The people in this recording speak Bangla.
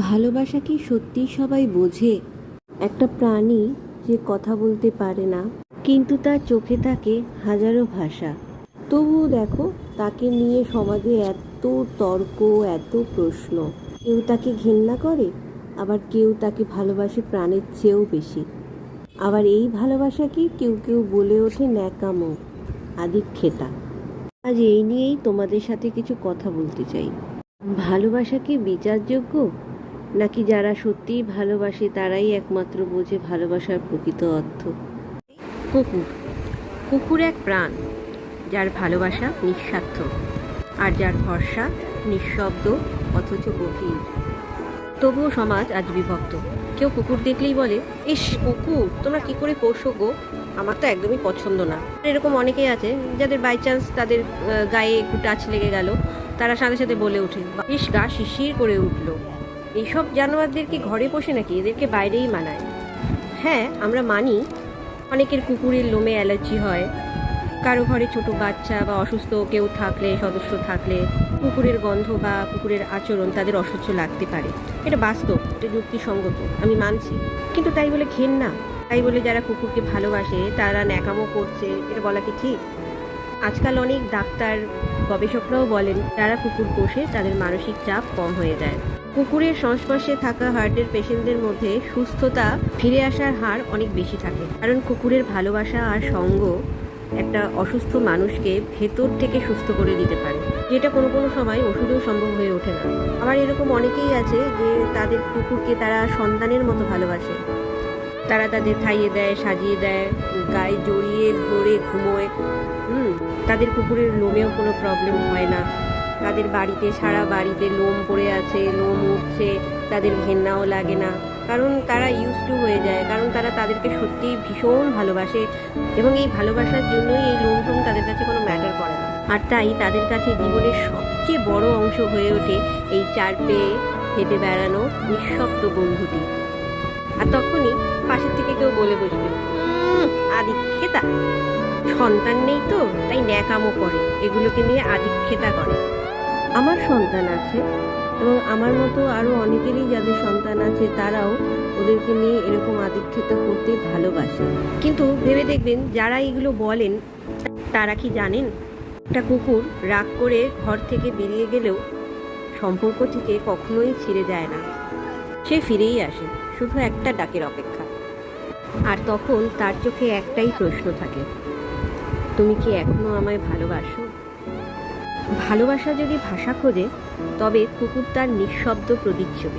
ভালোবাসা কি সত্যি সবাই বোঝে? একটা প্রাণী যে কথা বলতে পারে না, কিন্তু তার চোখে থাকে হাজারো ভাষা। তবুও দেখো, তাকে নিয়ে সমাজে এত তর্ক, এত প্রশ্ন। কেউ তাকে ঘেন্না করে, আবার কেউ তাকে ভালোবাসে প্রাণের চেয়েও বেশি। আবার এই ভালোবাসাকে কেউ কেউ বলে ওঠে ন্যাকামো, আদিক্ষেতা। আজ এই নিয়েই তোমাদের সাথে কিছু কথা বলতে চাই। ভালোবাসা কি বিচারযোগ্য, নাকি যারা সত্যিই ভালোবাসে তারাই একমাত্র বোঝে ভালোবাসার প্রকৃত অর্থ? কুকুর। কুকুর এক প্রাণ, যার ভালোবাসা নিঃস্বার্থ, আর যার ভরসা নিঃশব্দ অথচ গভীর। তবুও সমাজ আজ বিভক্ত। কেউ কুকুর দেখলেই বলে, ইস কুকুর, তোমরা কি করে পোষো গো, আমার তো একদমই পছন্দ না। এরকম অনেকেই আছে যাদের বাই চান্স তাদের গায়ে একটু টাচ লেগে গেল, তারা সাথে সাথে বলে ওঠে, ইস গা শিরশির করে উঠলো। এইসব জানোয়ারদের কি ঘরে পোষে নাকি, এদেরকে বাইরেই মানায়। হ্যাঁ, আমরা মানি অনেকের কুকুরের লোমে অ্যালার্জি হয়, কারো ঘরে ছোট বাচ্চা বা অসুস্থ কেউ থাকলে, সদস্য থাকলে কুকুরের গন্ধ বা কুকুরের আচরণ তাদের অসহ্য লাগতে পারে। এটা বাস্তব, এটা যুক্তিসঙ্গত, আমি মানছি। কিন্তু তাই বলে ঘেন্না, তাই বলে যারা কুকুরকে ভালোবাসে তারা ন্যাকামো করছে, এটা বলা কি ঠিক? আজকাল অনেক ডাক্তার, গবেষকরাও বলেন যারা কুকুর পোষে তাদের মানসিক চাপ কম হয়ে যায়। কুকুরের সংস্পর্শে থাকা হার্টের পেশেন্টদের মধ্যে সুস্থতা ফিরে আসার হার অনেক বেশি থাকে, কারণ কুকুরের ভালোবাসা আর সঙ্গ একটা অসুস্থ মানুষকে ভেতর থেকে সুস্থ করে দিতে পারে, যেটা কোনো কোনো সময় ওষুধেও সম্ভব হয়ে ওঠে না। আবার এরকম অনেকেই আছে যে তাদের কুকুরকে তারা সন্তানের মতো ভালোবাসে। তারা তাদের খাইয়ে দেয়, সাজিয়ে দেয়, গায়ে জড়িয়ে ধরে ঘুমোয়। তাদের কুকুরের লোমেও কোনো প্রবলেম হয় না। তাদের বাড়িতে, সারা বাড়িতে লোম পড়ে আছে, লোম উঠছে, তাদের ঘেন্নাও লাগে না, কারণ তারা ইউজ টু হয়ে যায়, কারণ তারা তাদেরকে সত্যিই ভীষণ ভালোবাসে। এবং এই ভালোবাসার জন্যই এই লোম টোম তাদের কাছে কোনো ম্যাটার করে না। আর তাই তাদের কাছে জীবনের সবচেয়ে বড় অংশ হয়ে ওঠে এই চার পেয়ে হেঁটে বেড়ানো নিঃশব্দ বন্ধুটি। আর তখনই পাশের থেকে কেউ বলে বসবে, আদিক্ষেতা, সন্তান নেই তো তাই ন্যাকামো করে, এগুলোকে নিয়ে আদিক্ষেতা করে। আমার সন্তান আছে, এবং আমার মতো আরও অনেকেরই যাদের সন্তান আছে তারাও ওদেরকে নিয়ে এরকম আদিক্ষেতা করতে ভালোবাসে। কিন্তু ভেবে দেখবেন, যারা এগুলো বলেন তারা কি জানেন, একটা কুকুর রাগ করে ঘর থেকে বেরিয়ে গেলেও সম্পর্ক থেকে কখনোই ছিঁড়ে যায় না। সে ফিরেই আসে, শুধু একটা ডাকের অপেক্ষা। আর তখন তার চোখে একটাই প্রশ্ন থাকে, তুমি কি এখনো আমায় ভালোবাসো? ভালোবাসা যদি ভাষা খোঁজে, তবে কুকুর তার নিঃশব্দ প্রতিচ্ছবি।